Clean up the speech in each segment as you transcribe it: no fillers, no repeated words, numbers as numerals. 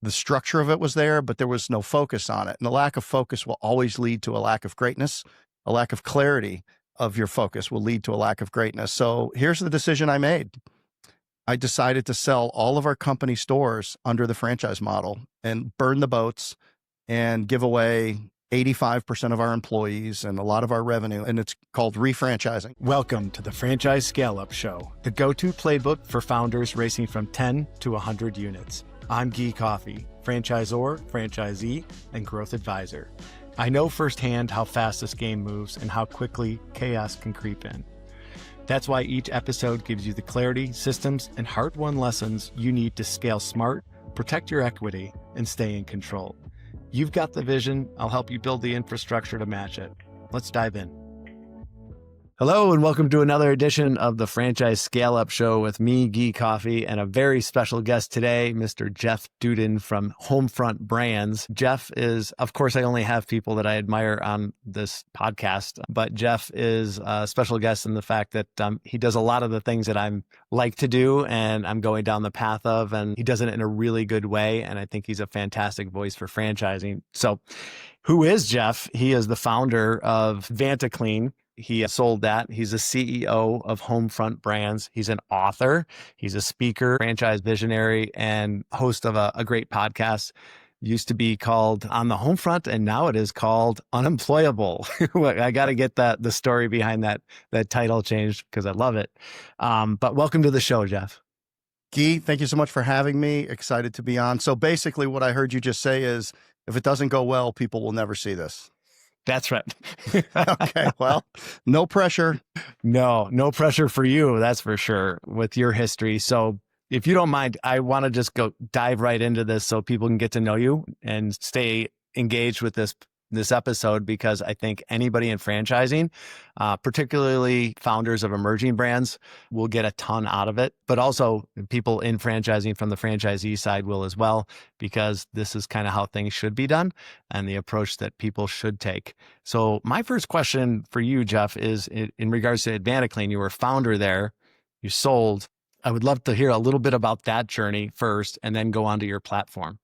The structure of it was there, but there was no focus on it. And the lack of focus will always lead to a lack of greatness. A lack of clarity of your focus will lead to a lack of greatness. So here's the decision I made. I decided to sell all of our company stores under the franchise model and burn the boats and give away 85% of our employees and a lot of our revenue. And it's called refranchising. Welcome to the Franchise Scale-Up Show, the go-to playbook for founders racing from 10 to 100 units. I'm Guy Coffey, franchisor, franchisee, and growth advisor. I know firsthand how fast this game moves and how quickly chaos can creep in. That's why each episode gives you the clarity, systems, and hard-won lessons you need to scale smart, protect your equity, and stay in control. You've got the vision. I'll help you build the infrastructure to match it. Let's dive in. Hello, and welcome to another edition of the Franchise Scale-Up Show with me, Guy Coffey, and a very special guest today, Mr. Jeff Dudan from Homefront Brands. Jeff is, of course, I only have people that I admire on this podcast, but Jeff is a special guest in the fact that he does a lot of the things that I'm like to do and I'm going down the path of, and he does it in a really good way. And I think he's a fantastic voice for franchising. So who is Jeff? He is the founder of Advanta Clean. He sold that. He's a CEO of Homefront Brands. He's an author. He's a speaker, franchise visionary, and host of a great podcast. Used to be called On the Homefront, and now it is called Unemployable. I got to get the story behind that title changed because I love it. But welcome to the show, Jeff. Guy, thank you so much for having me. Excited to be on. So basically what I heard you just say is, if it doesn't go well, people will never see this. That's right. Okay. Well, no pressure. No pressure for you. That's for sure with your history. So if you don't mind, I want to just dive right into this so people can get to know you and stay engaged with this episode, because I think anybody in franchising, particularly founders of emerging brands, will get a ton out of it, but also people in franchising from the franchisee side will as well, because this is kind of how things should be done and the approach that people should take. So my first question for you, Jeff, is in regards to Advanta Clean. You were a founder there, you sold. I would love to hear a little bit about that journey first and then go on to your platform.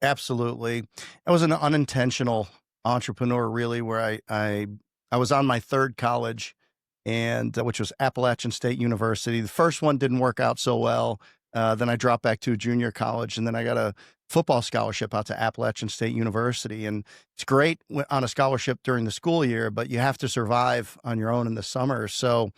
Absolutely. I was an unintentional entrepreneur, really, where I was on my third college, and which was Appalachian State University. The first one didn't work out so well. Then I dropped back to a junior college, and then I got a football scholarship out to Appalachian State University. And it's great on a scholarship during the school year, but you have to survive on your own in the summer. So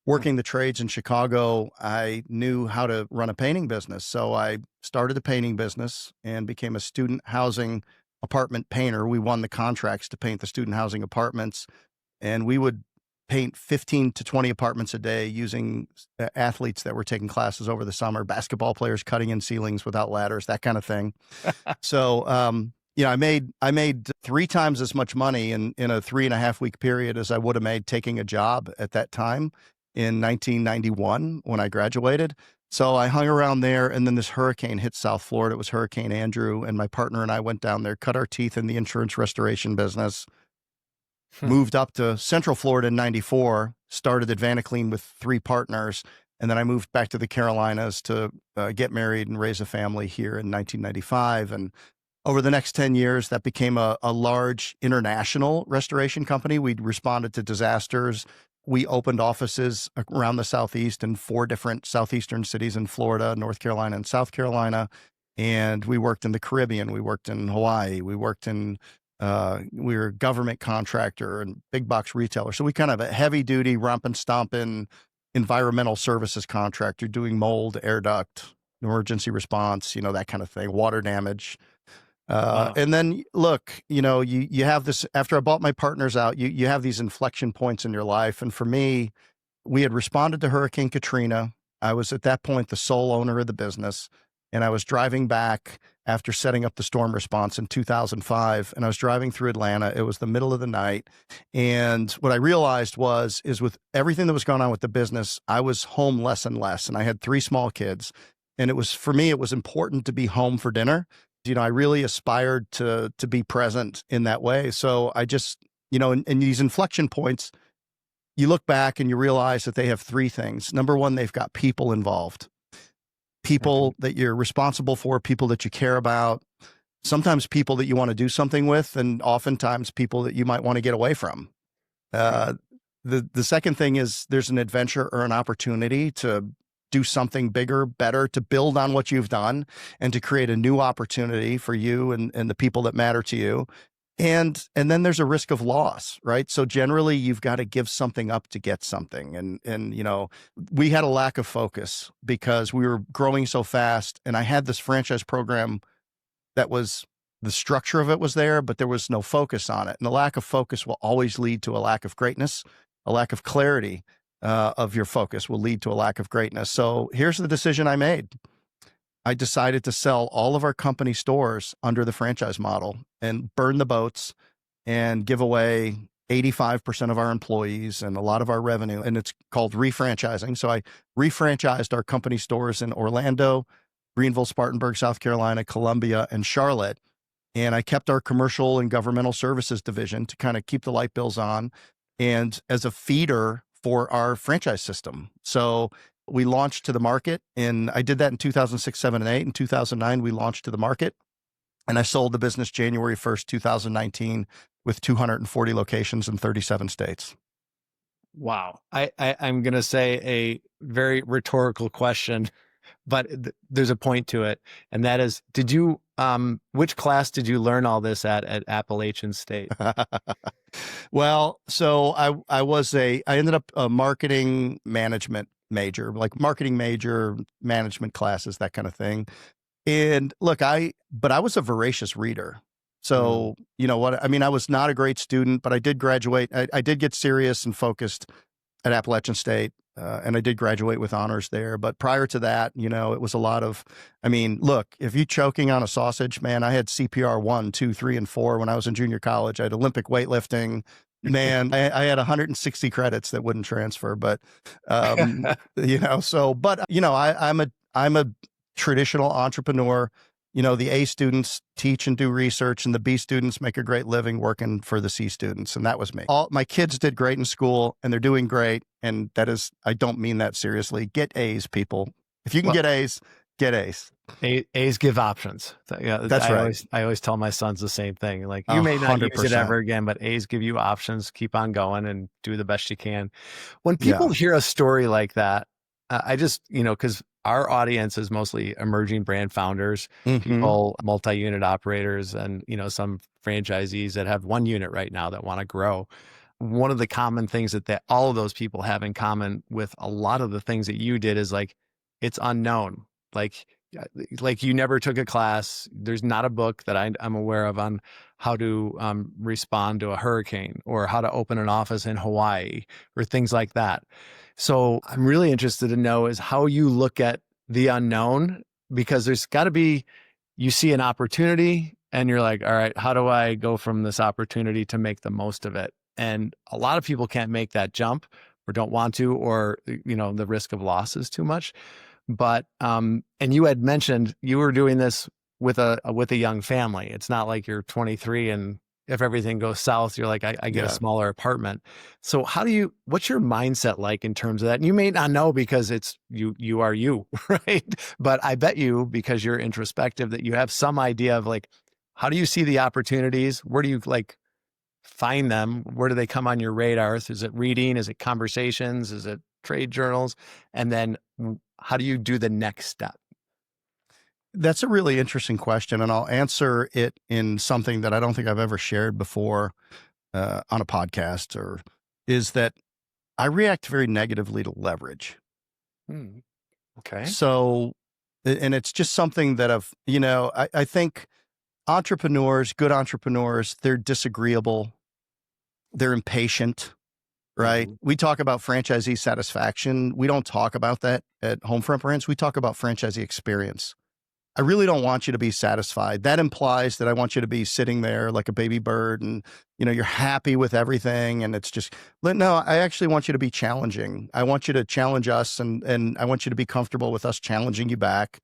working the trades in Chicago, I knew how to run a painting business. So I started a painting business and became a student housing apartment painter. We won the contracts to paint the student housing apartments, and we would paint 15 to 20 apartments a day using athletes that were taking classes over the summer, basketball players cutting in ceilings without ladders, that kind of thing. So, I made 3 times as much money in a 3.5 week period as I would have made taking a job at that time in 1991 when I graduated. So I hung around there, and then this hurricane hit South Florida. It was Hurricane Andrew, and my partner and I went down there, cut our teeth in the insurance restoration business. Moved up to Central Florida in 94, started Advanta Clean with 3 partners. And then I moved back to the Carolinas to get married and raise a family here in 1995. And over the next 10 years, that became a large international restoration company. We responded to disasters. We opened offices around the Southeast in 4 different Southeastern cities in Florida, North Carolina, and South Carolina. And we worked in the Caribbean. We worked in Hawaii. We worked in we were a government contractor and big box retailer. So we kind of a heavy duty romp and stomping environmental services contractor doing mold, air duct, emergency response, that kind of thing, water damage. Wow. And then look, you have this, after I bought my partners out, you have these inflection points in your life. And for me, we had responded to Hurricane Katrina. I was at that point the sole owner of the business. And I was driving back after setting up the storm response in 2005, and I was driving through Atlanta. It was the middle of the night. And what I realized is with everything that was going on with the business, I was home less and less. And I had 3 small kids. And for me, it was important to be home for dinner. I really aspired to be present in that way. So I just, in these inflection points, you look back and you realize that they have 3 things. Number one, they've got people involved. people that you're responsible for, people that you care about, sometimes people that you want to do something with, and oftentimes people that you might want to get away from. The second thing is there's an adventure or an opportunity to do something bigger, better, to build on what you've done and to create a new opportunity for you and the people that matter to you. And then there's a risk of loss, right? So generally you've got to give something up to get something. And, you know, we had a lack of focus because we were growing so fast, and I had this franchise program that was, the structure of it was there, but there was no focus on it. And the lack of focus will always lead to a lack of greatness. A lack of clarity of your focus will lead to a lack of greatness. So here's the decision I made. I decided to sell all of our company stores under the franchise model and burn the boats and give away 85% of our employees and a lot of our revenue. And it's called refranchising. So I refranchised our company stores in Orlando, Greenville, Spartanburg, South Carolina, Columbia, and Charlotte. And I kept our commercial and governmental services division to kind of keep the light bills on and as a feeder for our franchise system. So we launched to the market, and I did that in 2006, 7, and 8. In 2009, we launched to the market, and I sold the business January 1st, 2019, with 240 locations in 37 states. Wow. I'm going to say a very rhetorical question, but there's a point to it. And that is, which class did you learn all this at Appalachian State? Well, so I ended up a marketing management major, like marketing major, management classes, that kind of thing. And look, but I was a voracious reader. So, you know what, I mean, I was not a great student, but I did graduate. I did get serious and focused at Appalachian State. And I did graduate with honors there. But prior to that, you know, it was a lot of, I mean, look, if you choking on a sausage, man, I had CPR 1, 2, 3, and 4 when I was in junior college. I had Olympic weightlifting. Man, I had 160 credits that wouldn't transfer, but, you know, so, but, you know, I'm a traditional entrepreneur. You know, the A students teach and do research, and the B students make a great living working for the C students. And that was me. All my kids did great in school, and they're doing great. And that is, I don't mean that seriously. Get A's, people. If you can get A's, get A's. A's give options. Yeah, that's right. I always tell my sons the same thing. Like, you may not 100%. use it ever again, but A's give you options. Keep on going and do the best you can. When people hear a story like that, I just, you know, because our audience is mostly emerging brand founders, people, multi-unit operators, and, you know, some franchisees that have one unit right now that want to grow. One of the common things that all of those people have in common with a lot of the things that you did is like, it's unknown. Like you never took a class. There's not a book that I'm aware of on how to respond to a hurricane or how to open an office in Hawaii or things like that. So I'm really interested to know is how you look at the unknown, because there's got to be, you see an opportunity and you're like, all right, how do I go from this opportunity to make the most of it? And a lot of people can't make that jump or don't want to, or, you know, the risk of loss is too much. But, and you had mentioned you were doing this with a young family. It's not like you're 23 and if everything goes south, you're like, I get a smaller apartment. So what's your mindset like in terms of that? And you may not know because it's you are you, right? But I bet you, because you're introspective, that you have some idea of like, how do you see the opportunities? Where do you like find them? Where do they come on your radar? Is it reading? Is it conversations? Is it trade journals? And then how do you do the next step? That's a really interesting question, and I'll answer it in something that I don't think I've ever shared before on a podcast, is that I react very negatively to leverage. Okay. So, and it's just something that I think entrepreneurs, good entrepreneurs, they're disagreeable, they're impatient, right? We talk about franchisee satisfaction. We don't talk about that at Homefront Brands. We talk about franchisee experience. I really don't want you to be satisfied. That implies that I want you to be sitting there like a baby bird and, you know, you're happy with everything. And it's just, no, I actually want you to be challenging. I want you to challenge us and I want you to be comfortable with us challenging you back.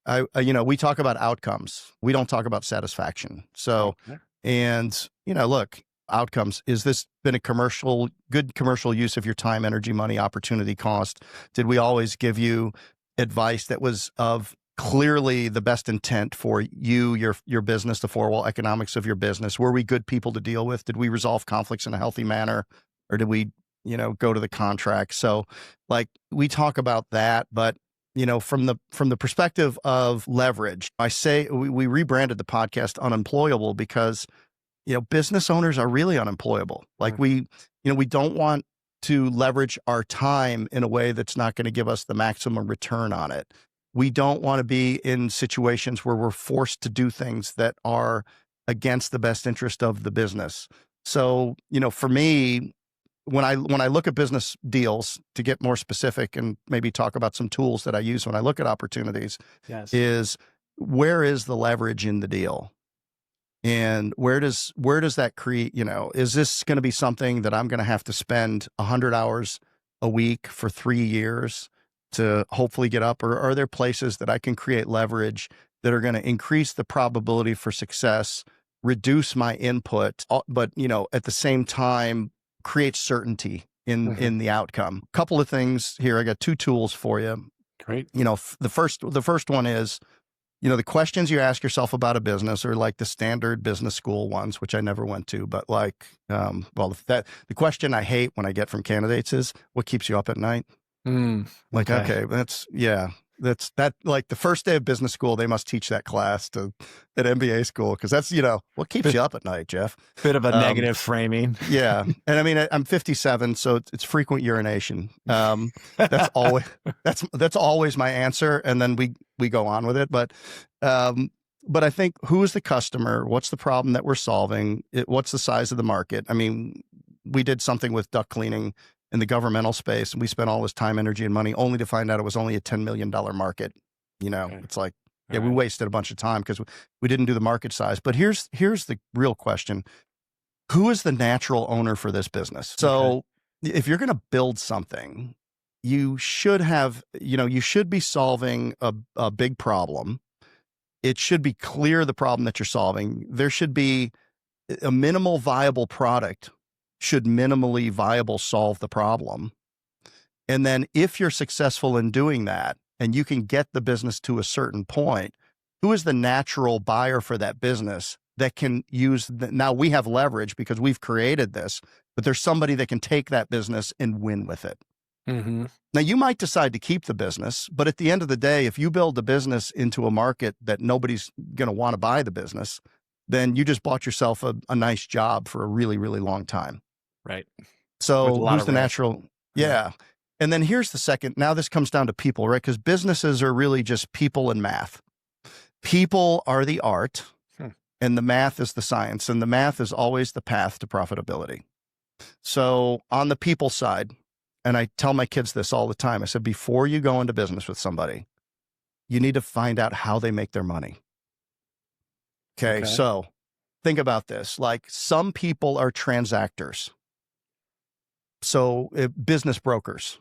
We talk about outcomes. We don't talk about satisfaction. So, and, you know, look, outcomes, is this been a good commercial use of your time, energy, money, opportunity cost? Did we always give you advice that was of clearly the best intent for you, your business, the four-wall economics of your business? Were we good people to deal with? Did we resolve conflicts in a healthy manner, or did we, go to the contract? So, like, we talk about that, but from the perspective of leverage, I say we rebranded the podcast Unemployable because business owners are really unemployable. Like we don't want to leverage our time in a way that's not going to give us the maximum return on it. We don't want to be in situations where we're forced to do things that are against the best interest of the business. So, for me, when I look at business deals, to get more specific and maybe talk about some tools that I use when I look at opportunities, Yes. is where is the leverage in the deal? And where does that create, is this going to be something that I'm going to have to spend 100 hours a week for 3 years to hopefully get up? Or are there places that I can create leverage that are going to increase the probability for success, reduce my input, but, at the same time, create certainty in the outcome? A couple of things here. I got 2 tools for you. Great. The first one is, the questions you ask yourself about a business are like the standard business school ones, which I never went to, but like, the question I hate when I get from candidates is, what keeps you up at night? Like, okay, that's like the first day of business school, they must teach that class at MBA school. Cause that's, what keeps you up at night, Jeff? Bit of a negative framing. Yeah. And I mean, I'm 57, so it's frequent urination. That's always my answer. And then we go on with it. But I think, who is the customer? What's the problem that we're solving? What's the size of the market? I mean, we did something with duct cleaning in the governmental space, and we spent all this time, energy, and money only to find out it was only a $10 million market. Okay. It's like, we wasted a bunch of time because we didn't do the market size. But here's the real question. Who is the natural owner for this business? So if you're going to build something, you should have, you should be solving a big problem. It should be clear the problem that you're solving. There should be a minimal viable product. Should minimally viable solve the problem. And then if you're successful in doing that and you can get the business to a certain point, who is the natural buyer for that business that can use now we have leverage because we've created this, but there's somebody that can take that business and win with it. Now, you might decide to keep the business, but at the end of the day, if you build the business into a market that nobody's going to want to buy the business, then you just bought yourself a nice job for a really, really long time. Right. So who's the natural? Yeah. And then here's the second. Now this comes down to people, right? Because businesses are really just people and math. People are the art and the math is the science, and the math is always the path to profitability. So on the people side, and I tell my kids this all the time, I said, before you go into business with somebody, you need to find out how they make their money. Okay. So think about this. Like, some people are transactors. So business brokers,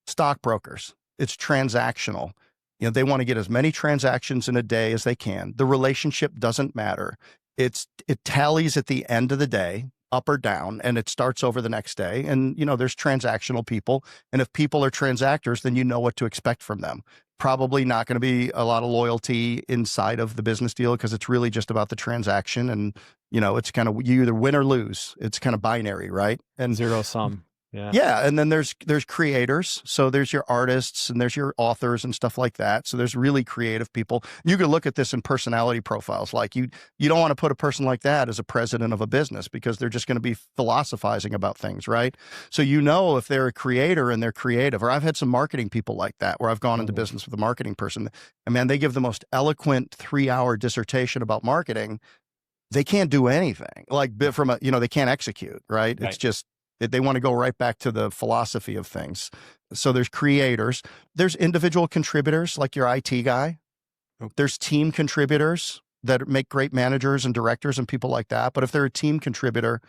stockbrokers, it's transactional. They want to get as many transactions in a day as they can. The relationship doesn't matter. It tallies at the end of the day, up or down, and it starts over the next day. And, there's transactional people. And if people are transactors, then you know what to expect from them. Probably not going to be a lot of loyalty inside of the business deal because it's really just about the transaction. And, it's kind of, you either win or lose. It's kind of binary, right? And zero sum. Yeah. And then there's creators. So there's your artists and there's your authors and stuff like that. So there's really creative people. You could look at this in personality profiles. Like, you don't want to put a person like that as a president of a business because they're just going to be philosophizing about things, right? So if they're a creator and they're creative, or I've had some marketing people like that where I've gone into business with a marketing person, and man, they give the most eloquent 3-hour dissertation about marketing. They can't do anything they can't execute, right? It's just, they want to go right back to the philosophy of things. So there's creators, there's individual contributors like your IT guy. There's team contributors that make great managers and directors and people like that. But if they're a team contributor,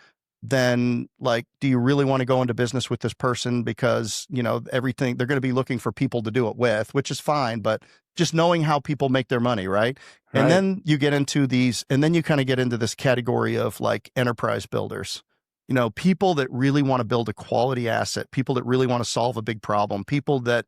then do you really want to go into business with this person? Because, everything, they're going to be looking for people to do it with, which is fine, but just knowing how people make their money, right? And then you get into you kind of get into this category of enterprise builders. People that really want to build a quality asset, people that really want to solve a big problem, people that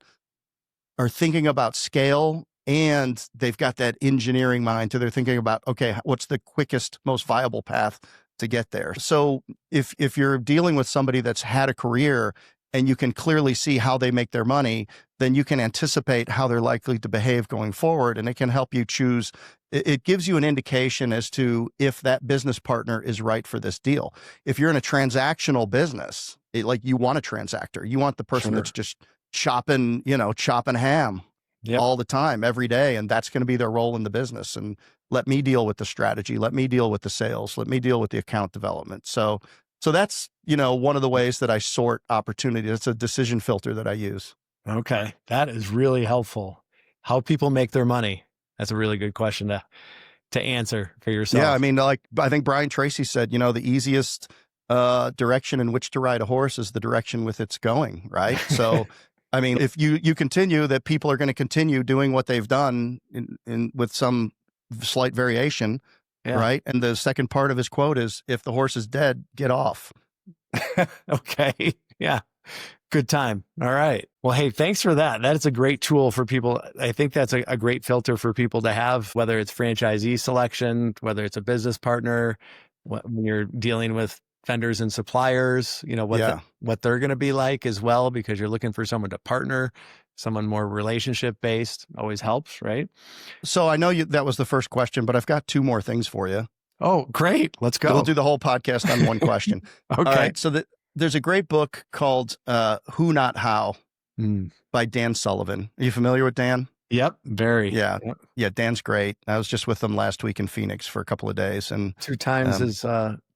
are thinking about scale, and they've got that engineering mind. So they're thinking about, okay, what's the quickest, most viable path to get there? So if you're dealing with somebody that's had a career and you can clearly see how they make their money, then you can anticipate how they're likely to behave going forward, and it can help you choose. It gives you an indication as to if that business partner is right for this deal. If you're in a transactional business, like you want a transactor, you want the person Sure. that's just chopping ham Yep. all the time, every day, and that's going to be their role in the business. And let me deal with the strategy, let me deal with the sales, let me deal with the account development. So that's, one of the ways that I sort opportunity. It's a decision filter that I use. Okay. That is really helpful. How people make their money. That's a really good question to answer for yourself. Yeah. I mean, like, I think Brian Tracy said, the easiest direction in which to ride a horse is the direction with it's going. Right. So, I mean, if you continue, that people are going to continue doing what they've done in with some slight variation. Yeah. Right. And the second part of his quote is, if the horse is dead, get off. Okay. Yeah. Good time. All right. Well, hey, thanks for that. That is a great tool for people. I think that's a great filter for people to have, whether it's franchisee selection, whether it's a business partner, when you're dealing with vendors and suppliers, what they're going to be like as well, because you're looking for someone to partner, someone more relationship based always helps, right? So I know that was the first question, but I've got two more things for you. Oh, great. Let's go. We'll do the whole podcast on one question. Okay. All right. So there's a great book called Who Not How by Dan Sullivan. Are you familiar with Dan? Yep. Very. Yeah. Yep. Yeah. Dan's great. I was just with him last week in Phoenix for a couple of days, and 2 times is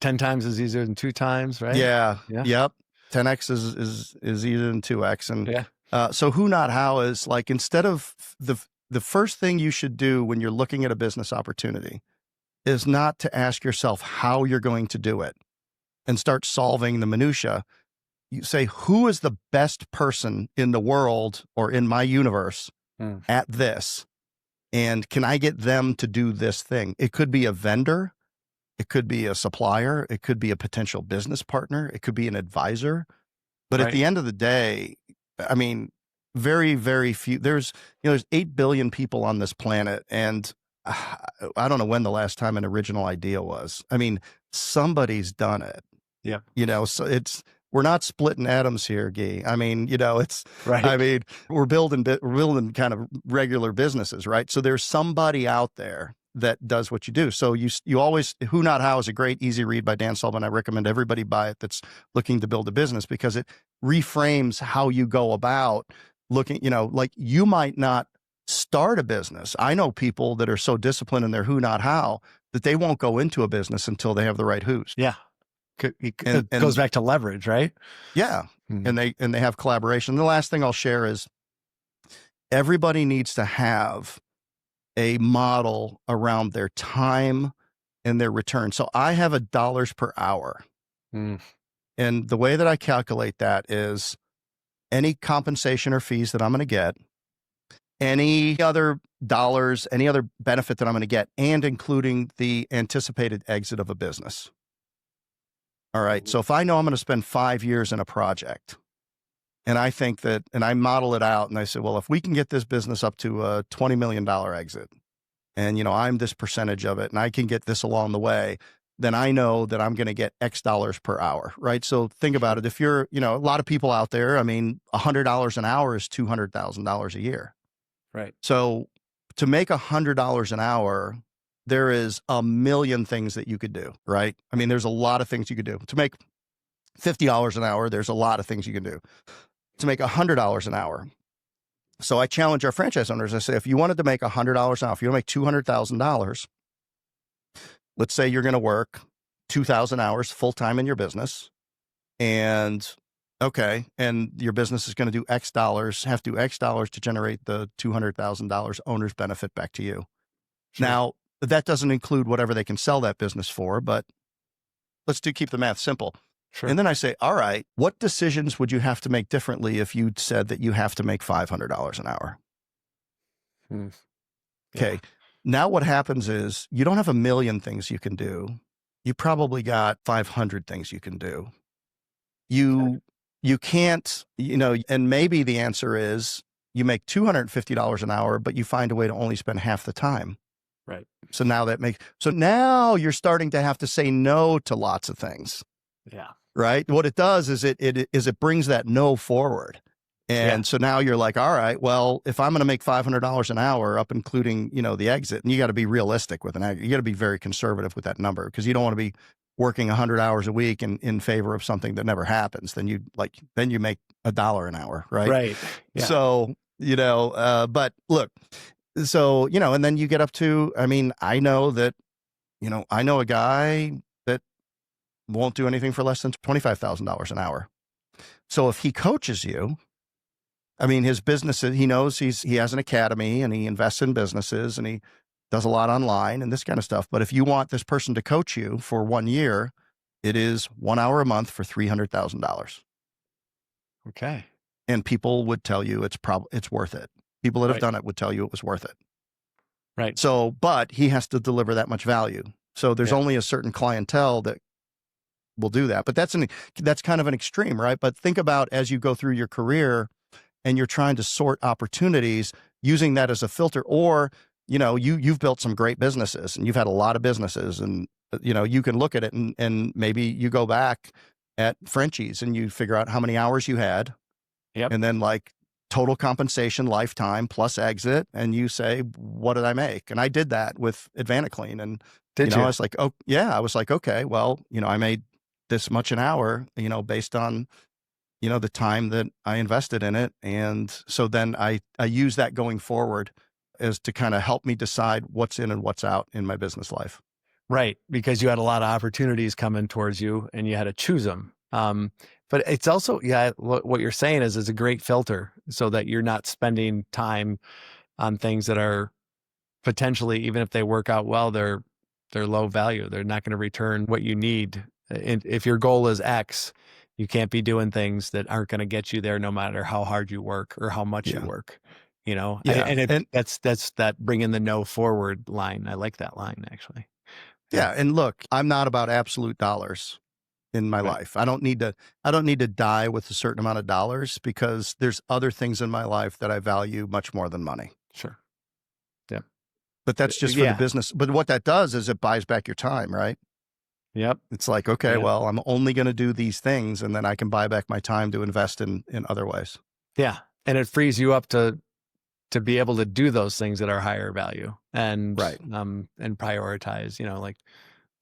10 times is easier than 2 times, right? Yeah. Yeah. Yep. 10x is easier than 2x. And yeah. So Who Not How is like, instead of the first thing you should do when you're looking at a business opportunity is not to ask yourself how you're going to do it and start solving the minutia. You say, who is the best person in the world or in my universe at this? And can I get them to do this thing? It could be a vendor. It could be a supplier. It could be a potential business partner. It could be an advisor. But at the end of the day, I mean, very, very few, there's 8 billion people on this planet. And I don't know when the last time an original idea was. I mean, somebody's done it. Yeah. So we're not splitting atoms here, Guy. I mean, it's right. I mean, we're building kind of regular businesses, right? So there's somebody out there that does what you do. So you always, Who Not How is a great, easy read by Dan Sullivan. I recommend everybody buy it that's looking to build a business, because it reframes how you go about looking, like, you might not start a business. I know people that are so disciplined in their who, not how, that they won't go into a business until they have the right who's. Yeah. It goes back to leverage, right? Yeah. And they have collaboration. The last thing I'll share is, everybody needs to have a model around their time and their return. So I have a dollars per hour. And the way that I calculate that is any compensation or fees that I'm going to get, any other dollars, any other benefit that I'm going to get, and including the anticipated exit of a business. All right. So if I know I'm going to spend 5 years in a project, and I think that, and I model it out, and I say, well, if we can get this business up to a $20 million exit, and, I'm this percentage of it, and I can get this along the way, then I know that I'm going to get X dollars per hour, right? So think about it. If you're, a lot of people out there, I mean, $100 an hour is $200,000 a year. Right. So to make $100 an hour, there is a million things that you could do, right? I mean, there's a lot of things you could do. To make $50 an hour, there's a lot of things you can do. To make $100 an hour. So I challenge our franchise owners. I say, if you wanted to make $100 an hour, if you want to make $200,000, let's say you're going to work 2,000 hours full-time in your business, and your business is going to do X dollars, have to do X dollars to generate the $200,000 owner's benefit back to you. Sure. Now, that doesn't include whatever they can sell that business for, but let's keep the math simple. Sure. And then I say, all right, what decisions would you have to make differently if you'd said that you have to make $500 an hour? Okay. Yeah. Now what happens is, you don't have a million things you can do. You probably got 500 things you can do. You can't, and maybe the answer is, you make $250 an hour, but you find a way to only spend half the time. Right. So now you're starting to have to say no to lots of things. Yeah. Right. What it does is it brings that no forward. And so now you're like, all right, well, if I'm going to make $500 an hour up, including, the exit, and you got to be realistic with an exit, you got to be very conservative with that number, because you don't want to be working 100 hours a week in favor of something that never happens. Then you make $1 an hour. Right. Right. Yeah. So, but look, so, and then you get up to, I know a guy that won't do anything for less than $25,000 an hour. So if he coaches you, his businesses, he knows he has an academy and he invests in businesses and he does a lot online and this kind of stuff. But if you want this person to coach you for 1 year, it is 1 hour a month for $300,000. Okay. And people would tell you it's worth it. People that have done it would tell you it was worth it. Right. So, but he has to deliver that much value. So there's only a certain clientele that will do that. But that's kind of an extreme, right? But think about, as you go through your career and you're trying to sort opportunities, using that as a filter, or, you've built some great businesses and you've had a lot of businesses, and, you can look at it and maybe you go back at Frenchies and you figure out how many hours you had. Yep. And then total compensation lifetime plus exit. And you say, what did I make? And I did that with Advanta Clean. And, I was like, oh yeah, I was like, okay, well, I made this much an hour, based on, the time that I invested in it. And so then I use that going forward as to kind of help me decide what's in and what's out in my business life. Right. Because you had a lot of opportunities coming towards you and you had to choose them. But it's also, what you're saying is a great filter, so that you're not spending time on things that are potentially, even if they work out well, they're low value. They're not going to return what you need. And if your goal is X, you can't be doing things that aren't going to get you there, no matter how hard you work or how much you work, that's that bringing the no forward line. I like that line, actually. Yeah. And look, I'm not about absolute dollars in my life. I don't need to die with a certain amount of dollars, because there's other things in my life that I value much more than money. Sure. Yeah. But that's just for the business. But what that does is it buys back your time, right? Yep. It's like, okay, well, I'm only going to do these things, and then I can buy back my time to invest in other ways. Yeah. And it frees you up to be able to do those things that are higher value and, and prioritize, like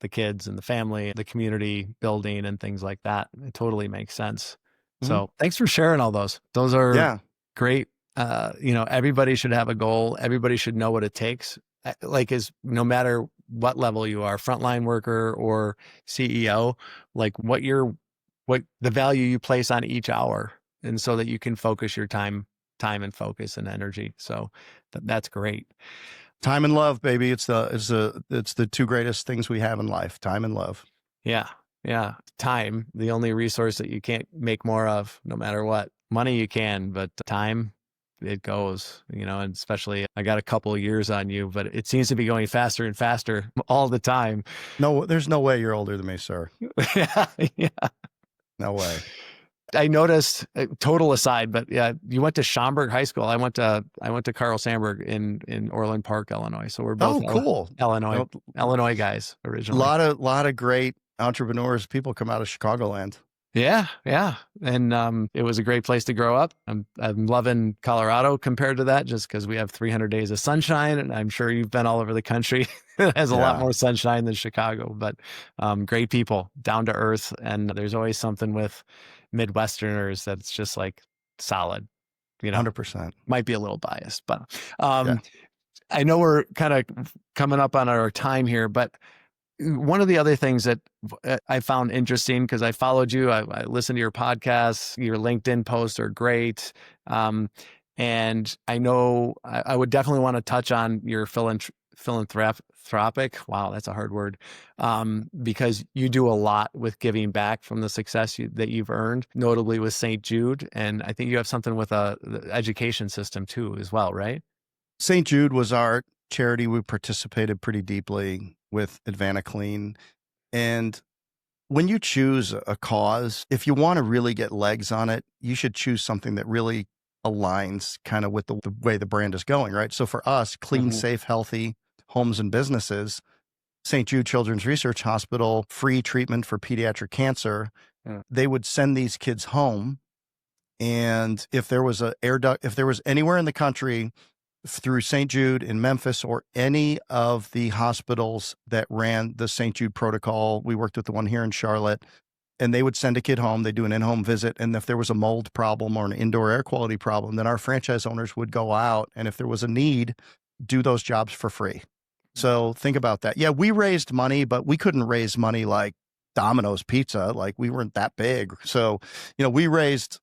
the kids and the family, the community building and things like that. It totally makes sense. Mm-hmm. So thanks for sharing all those. Those are great. Everybody should have a goal. Everybody should know what it takes. No matter what level you are, frontline worker or CEO, what the value you place on each hour, and so that you can focus your time and focus and energy. So that's great. Time and love, baby. It's the two greatest things we have in life: time and love. Yeah. Yeah. Time, the only resource that you can't make more of, no matter what. Money you can, but time, it goes, and especially, I got a couple of years on you, but it seems to be going faster and faster all the time. No, there's no way you're older than me, sir. Yeah. No way. I noticed, total aside, but you went to Schaumburg High School. I went to Carl Sandburg in Orland Park, Illinois. So we're both cool. Illinois guys originally. A lot of great entrepreneurs, people come out of Chicagoland. Yeah. Yeah. And it was a great place to grow up. I'm loving Colorado compared to that, just because we have 300 days of sunshine, and I'm sure you've been all over the country. It has a lot more sunshine than Chicago, but great people, down to earth. And there's always something with Midwesterners that's just solid, 100%. Might be a little biased, but I know we're kind of coming up on our time here, but one of the other things that I found interesting, because I followed you, I listened to your podcasts, your LinkedIn posts are great. And I know I would definitely want to touch on your philanthropic, wow, that's a hard word, because you do a lot with giving back from the success that you've earned, notably with St. Jude. And I think you have something with the education system too, as well, right? St. Jude was our charity. We participated pretty deeply with Advanta Clean. And when you choose a cause, if you want to really get legs on it, you should choose something that really aligns kind of with the way the brand is going, right? So for us, clean, Mhm. safe, healthy homes and businesses, St. Jude Children's Research Hospital, free treatment for pediatric cancer. Yeah. They would send these kids home. And if there was if there was anywhere in the country through St. Jude in Memphis or any of the hospitals that ran the St. Jude protocol, we worked with the one here in Charlotte, and they would send a kid home. They do an in-home visit. And if there was a mold problem or an indoor air quality problem, then our franchise owners would go out. And if there was a need, do those jobs for free. So think about that. Yeah, we raised money, but we couldn't raise money like Domino's Pizza. Like we weren't that big. So, we raised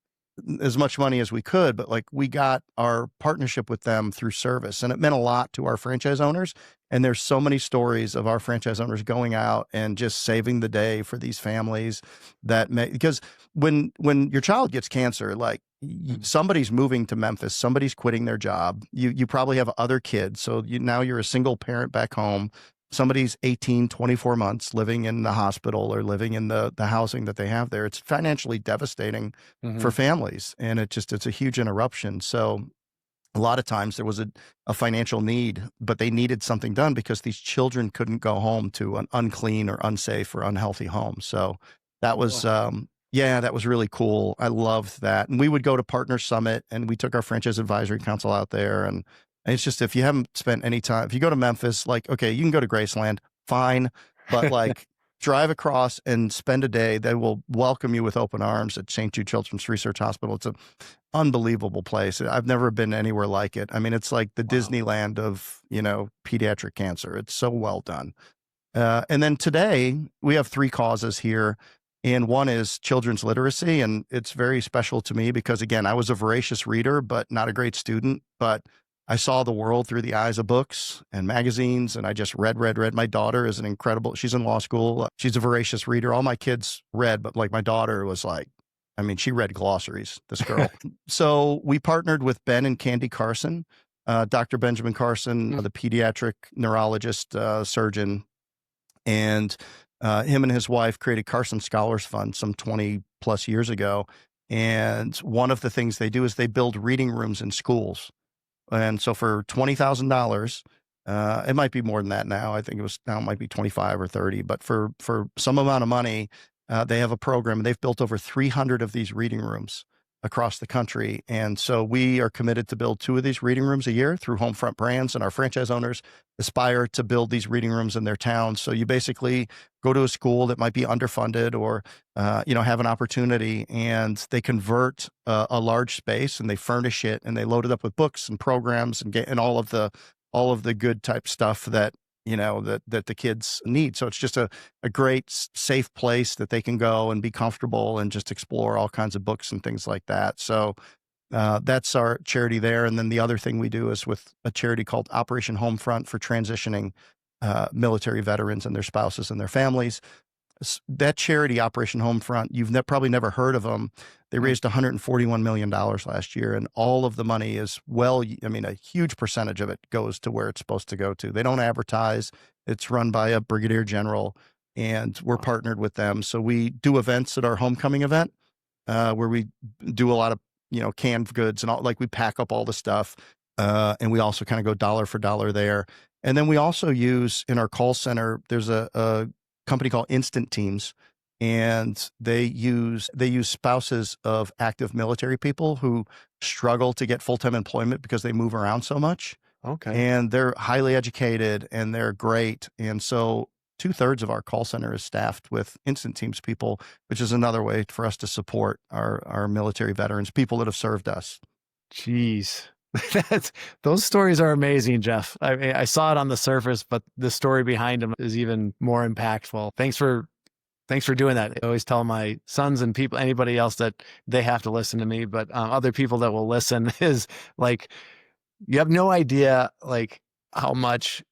as much money as we could, but like we got our partnership with them through service, and it meant a lot to our franchise owners. And there's so many stories of our franchise owners going out and just saving the day for these families because when your child gets cancer, like somebody's moving to Memphis, somebody's quitting their job. You probably have other kids. So now you're a single parent back home. Somebody's 18, 24 months living in the hospital or living in the housing that they have there. It's financially devastating for families. And it's a huge interruption. So a lot of times there was a financial need, but they needed something done because these children couldn't go home to an unclean or unsafe or unhealthy home. So that was, that was really cool. I loved that. And we would go to Partner Summit, and we took our franchise advisory council out there. And it's just, if you haven't spent any time, if you go to Memphis, like, okay, you can go to Graceland, fine. But like drive across and spend a day. They will welcome you with open arms at St. Jude Children's Research Hospital. It's an unbelievable place. I've never been anywhere like it. I mean, it's like the Disneyland of, pediatric cancer. It's so well done. And then today we have 3 causes here. And one is children's literacy. And it's very special to me because, again, I was a voracious reader, but not a great student. But I saw the world through the eyes of books and magazines, and I just read. My daughter is she's in law school. She's a voracious reader. All my kids read, but like my daughter was like, she read glossaries, this girl. So we partnered with Ben and Candy Carson, Dr. Benjamin Carson, the pediatric neurologist, surgeon, and him and his wife created Carson Scholars Fund some 20 plus years ago. And one of the things they do is they build reading rooms in schools. And so for $20,000, it might be more than that now. I think it might be 25 or 30, but for some amount of money, they have a program, and they've built over 300 of these reading rooms across the country. And so we are committed to build 2 of these reading rooms a year through Homefront Brands, and our franchise owners aspire to build these reading rooms in their towns. So you basically go to a school that might be underfunded or, have an opportunity, and they convert a large space and they furnish it and they load it up with books and programs and all of the good type stuff that that the kids need. So it's just a great, safe place that they can go and be comfortable and just explore all kinds of books and things like that. So that's our charity there. And then the other thing we do is with a charity called Operation Homefront for transitioning military veterans and their spouses and their families. That charity, Operation Homefront, you've probably never heard of them. They raised $141 million last year, and all of the money is a huge percentage of it goes to where it's supposed to go to. They don't advertise. It's run by a brigadier general, and we're partnered with them. So we do events at our homecoming event where we do a lot of, canned goods and all, like we pack up all the stuff. And we also kind of go dollar for dollar there. And then we also use in our call center, there's a company called Instant Teams, and they use spouses of active military people who struggle to get full-time employment because they move around so much. Okay. And they're highly educated and they're great. And so 2/3 of our call center is staffed with Instant Teams people, which is another way for us to support our military veterans, people that have served us. Jeez. Those stories are amazing, Jeff. I mean, I saw it on the surface, but the story behind them is even more impactful. Thanks for doing that. I always tell my sons and anybody else that they have to listen to me, but other people that will listen is like, you have no idea like how much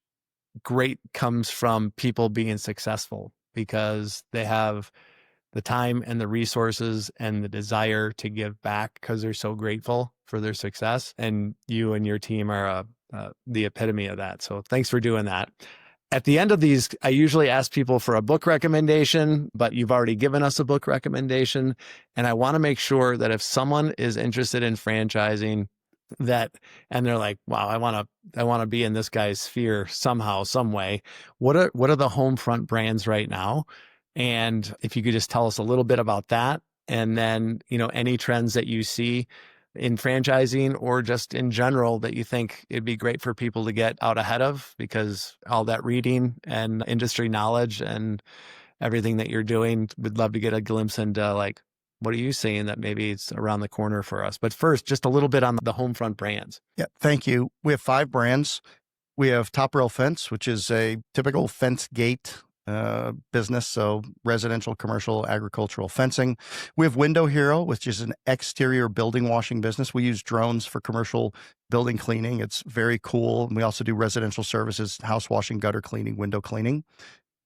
great comes from people being successful because they have the time and the resources and the desire to give back because they're so grateful for their success. And you and your team are the epitome of that. So thanks for doing that. At the end of these, I usually ask people for a book recommendation, but you've already given us a book recommendation. And I want to make sure that if someone is interested in franchising, and they're like, wow, I want to be in this guy's sphere somehow, some way. What are the Homefront brands right now? And if you could just tell us a little bit about that, and then, any trends that you see in franchising or just in general that you think it'd be great for people to get out ahead of, because all that reading and industry knowledge and everything that you're doing, would love to get a glimpse into like, what are you seeing that maybe it's around the corner for us? But first, just a little bit on the Homefront brands. Yeah, thank you. We have 5 brands. We have Top Rail Fence, which is a typical fence gate business, so residential, commercial, agricultural fencing. We have Window Hero, which is an exterior building washing business. We use drones for commercial building cleaning. It's very cool. And we also do residential services, house washing, gutter cleaning, window cleaning.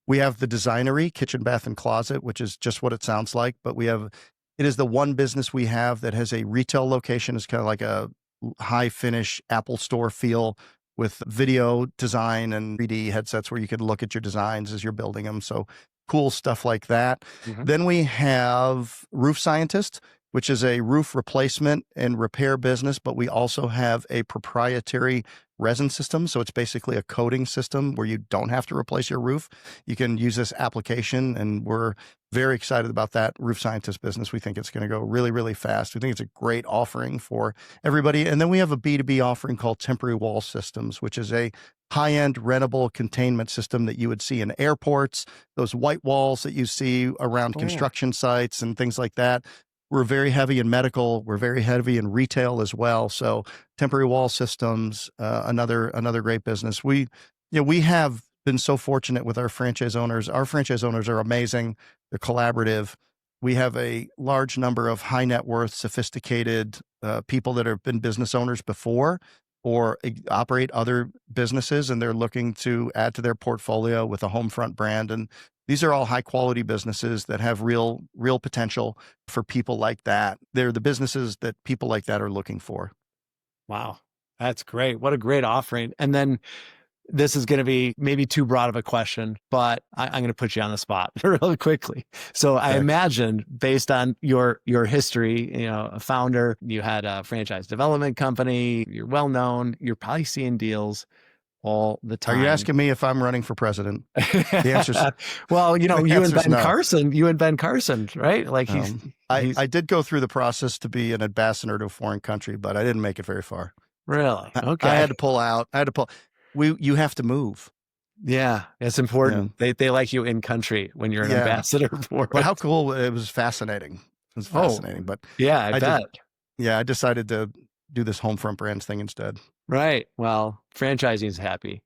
We have the Designery, kitchen, bath, and closet, which is just what it sounds like. But it is the one business we have that has a retail location. It's kind of like a high finish Apple store feel, with video design and 3D headsets where you can look at your designs as you're building them. So cool stuff like that. Mm-hmm. Then we have Roof Scientist, which is a roof replacement and repair business, but we also have a proprietary resin system. So it's basically a coating system where you don't have to replace your roof. You can use this application, and we're very excited about that Roof Scientist business. We think it's going to go really, really fast. We think it's a great offering for everybody. And then we have a B2B offering called Temporary Wall Systems, which is a high-end rentable containment system that you would see in airports, those white walls that you see around construction sites and things like that. We're very heavy in medical. We're very heavy in retail as well. So Temporary Wall Systems, another great business. We have been so fortunate with our franchise owners. Our franchise owners are amazing. They're collaborative. We have a large number of high net worth, sophisticated people that have been business owners before or operate other businesses, and they're looking to add to their portfolio with a Homefront brand. And these are all high quality businesses that have real potential for people like that. They're the businesses that people like that are looking for. Wow. That's great. What a great offering. And then this is going to be maybe too broad of a question, but I'm going to put you on the spot really quickly. So I imagine, based on your history, a founder, you had a franchise development company, you're well known, you're probably seeing deals all the time. Are you asking me if I'm running for president? The answer's well, you and Ben Carson, right? Like I did go through the process to be an ambassador to a foreign country, but I didn't make it very far. Really? Okay. I had to pull out. You have to move. Yeah, it's important. Yeah. They like you in country when you're an ambassador for it. But how cool. It was fascinating. It was fascinating. But yeah, I bet. I decided to do this Homefront brands thing instead. Right. Well, franchising's happy.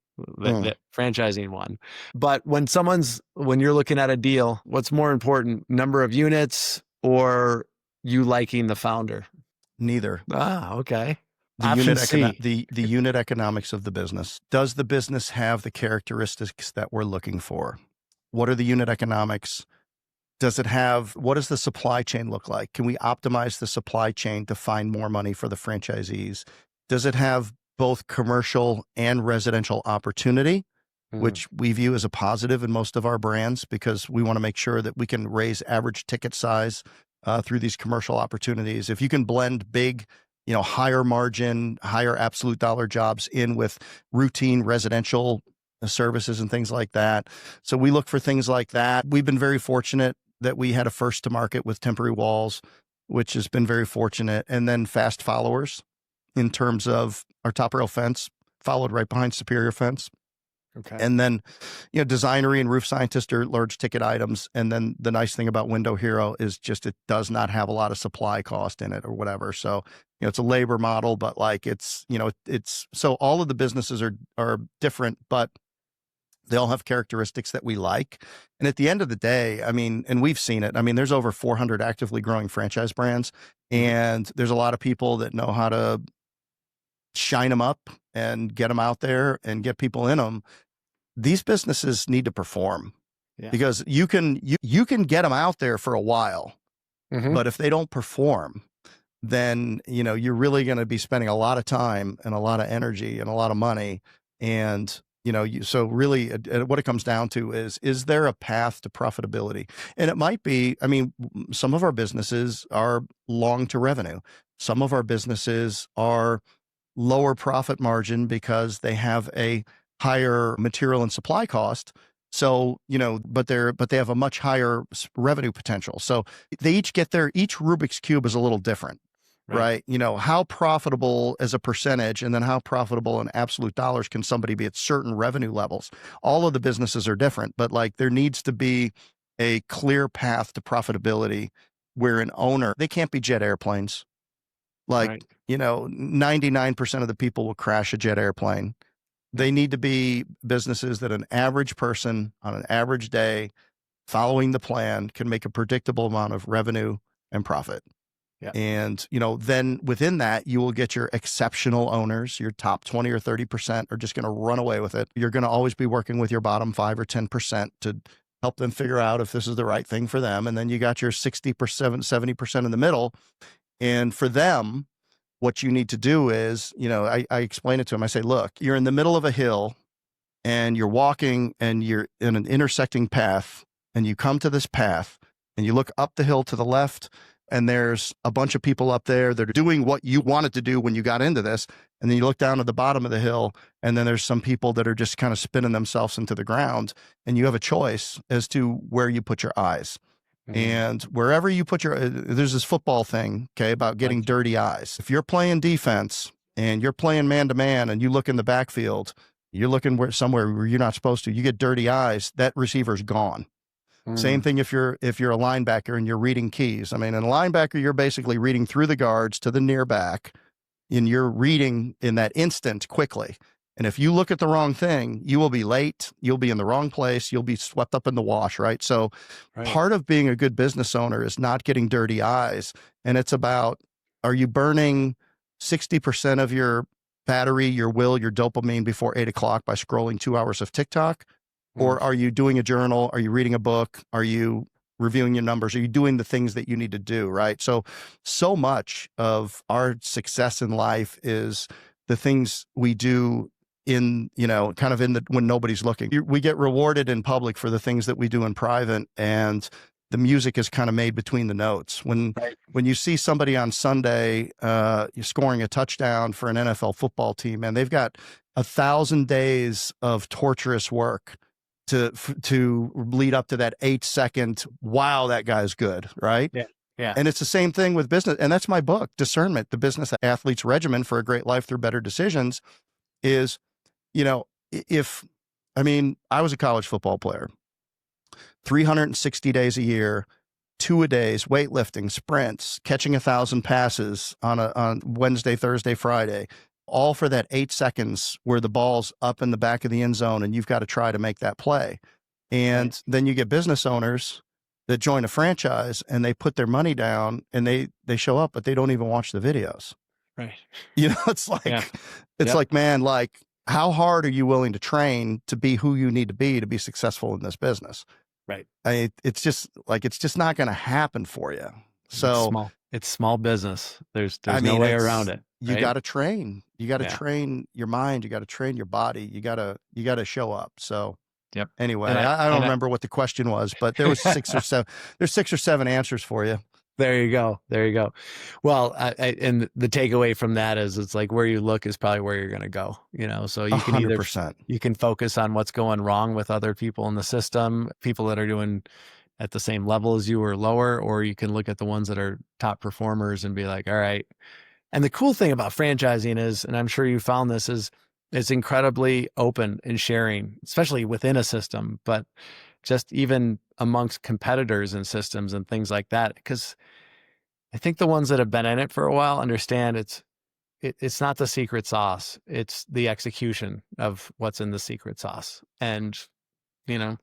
Franchising won. But when you're looking at a deal, what's more important, number of units or you liking the founder? Neither. Ah, okay. The unit economics of the business. Does the business have the characteristics that we're looking for? What are the unit economics? What does the supply chain look like? Can we optimize the supply chain to find more money for the franchisees? Does it have both commercial and residential opportunity, which we view as a positive in most of our brands, because we want to make sure that we can raise average ticket size through these commercial opportunities. If you can blend big, higher margin, higher absolute dollar jobs in with routine residential services and things like that. So we look for things like that. We've been very fortunate that we had a first to market with Temporary Walls, which has been very fortunate. And then fast followers in terms of our Top Rail Fence, followed right behind Superior Fence. Okay. And then, Designery and Roof Scientist are large ticket items. And then the nice thing about Window Hero is just it does not have a lot of supply cost in it or whatever. So, it's a labor model, but it's so all of the businesses are different, but they all have characteristics that we like. And at the end of the day, and we've seen it, there's over 400 actively growing franchise brands, and there's a lot of people that know how to shine them up and get them out there and get people in them. These businesses need to perform because you can get them out there for a while, but if they don't perform, then, you're really going to be spending a lot of time and a lot of energy and a lot of money. And So really what it comes down to is there a path to profitability? And it might be, I mean, some of our businesses are long to revenue. Some of our businesses are lower profit margin because they have a higher material and supply cost. So, but they have a much higher revenue potential. So they each each Rubik's Cube is a little different, right? How profitable as a percentage, and then how profitable in absolute dollars can somebody be at certain revenue levels? All of the businesses are different, but like there needs to be a clear path to profitability where an owner, they can't be jet airplanes. Like, Right. 99% of the people will crash a jet airplane. They need to be businesses that an average person on an average day following the plan can make a predictable amount of revenue and profit. Yeah. And, then within that, you will get your exceptional owners. Your top 20 or 30% are just going to run away with it. You're going to always be working with your bottom 5 or 10% to help them figure out if this is the right thing for them. And then you got your 60%, 70% in the middle. And for them, what you need to do is, I explain it to them. I say, look, you're in the middle of a hill and you're walking and you're in an intersecting path, and you come to this path and you look up the hill to the left, and there's a bunch of people up there that are doing what you wanted to do when you got into this. And then you look down at the bottom of the hill, and then there's some people that are just kind of spinning themselves into the ground, and you have a choice as to where you put your eyes. And wherever you put there's this football thing, okay, about getting dirty eyes. If you're playing defense and you're playing man to man and you look in the backfield, you're looking somewhere where you're not supposed to, you get dirty eyes, that receiver's gone. Same thing if you're a linebacker and you're reading keys. I mean, in a linebacker, you're basically reading through the guards to the near back, and you're reading in that instant quickly. And if you look at the wrong thing, you will be late, you'll be in the wrong place, you'll be swept up in the wash, right? So part of being a good business owner is not getting dirty eyes. And it's about, are you burning 60% of your battery, your will, your dopamine before 8 o'clock by scrolling 2 hours of TikTok? Or are you doing a journal? Are you reading a book? Are you reviewing your numbers? Are you doing the things that you need to do, right? So much of our success in life is the things we do when nobody's looking. We get rewarded in public for the things that we do in private, and the music is kind of made between the notes. When you see somebody on Sunday, scoring a touchdown for an NFL football team, and they've got 1,000 days of torturous work to lead up to that 8-second, wow, that guy's good, right? Yeah. And it's the same thing with business. And that's my book, Discernment, the Business Athlete's Regimen for a Great Life Through Better Decisions, is, I was a college football player, 360 days a year, 2-a-days, weightlifting, sprints, catching 1,000 passes on Wednesday, Thursday, Friday, all for that 8 seconds where the ball's up in the back of the end zone and you've got to try to make that play. And then you get business owners that join a franchise and they put their money down and they show up, but they don't even watch the videos. Right. It's like, man, like, how hard are you willing to train to be who you need to be successful in this business? Right. It's just not going to happen for you. So it's small business. There's no way around it. You got to train. You got to train your mind. You got to train your body. You got to show up. So anyway, I don't remember what the question was, but there was 6 or 7. There's 6 or 7 answers for you. There you go. Well, and the takeaway from that is it's like where you look is probably where you're going to go, so you can 100%. You can focus on what's going wrong with other people in the system, people that are doing at the same level as you or lower, or you can look at the ones that are top performers and be like, all right. And the cool thing about franchising is, and I'm sure you found this, is it's incredibly open and sharing, especially within a system, but just even amongst competitors and systems and things like that. Because I think the ones that have been in it for a while understand it's not the secret sauce. It's the execution of what's in the secret sauce. And, a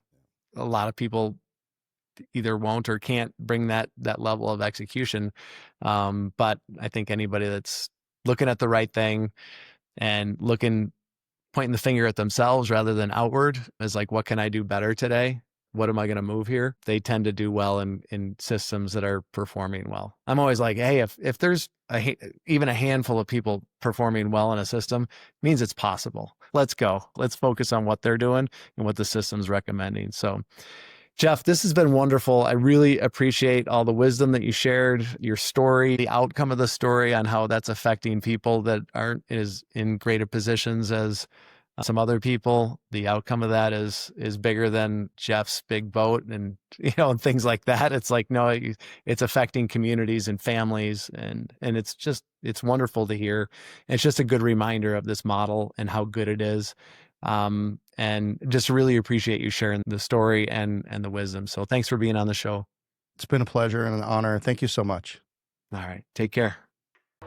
lot of people either won't or can't bring that level of execution. But I think anybody that's looking at the right thing and pointing the finger at themselves rather than outward is like, what can I do better today? What am I going to move here? They tend to do well in systems that are performing well. I'm always like, hey, if there's even a handful of people performing well in a system, it means it's possible. let's go. Let's focus on what they're doing and what the system's recommending. So Jeff, this has been wonderful. I really appreciate all the wisdom that you shared, your story, the outcome of the story on how that's affecting people that aren't as in greater positions as some other people. The outcome of that is bigger than Jeff's big boat and, and things like that. It's like, no, it's affecting communities and families. And it's wonderful to hear. It's just a good reminder of this model and how good it is. And just really appreciate you sharing the story and the wisdom. So thanks for being on the show. It's been a pleasure and an honor. Thank you so much. All right. Take care.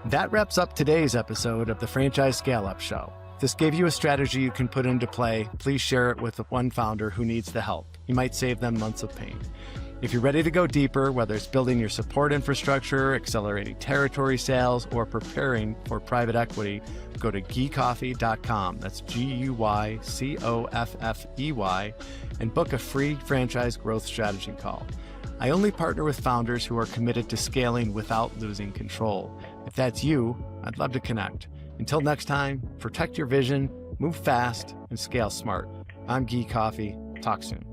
That wraps up today's episode of the Franchise Scaleup Show. If this gave you a strategy you can put into play, please share it with one founder who needs the help. You might save them months of pain. If you're ready to go deeper, whether it's building your support infrastructure, accelerating territory sales, or preparing for private equity, go to guycoffey.com. That's GUYCOFFEY, and book a free franchise growth strategy call. I only partner with founders who are committed to scaling without losing control. If that's you, I'd love to connect. Until next time, protect your vision, move fast, and scale smart. I'm Guy Coffey. Talk soon.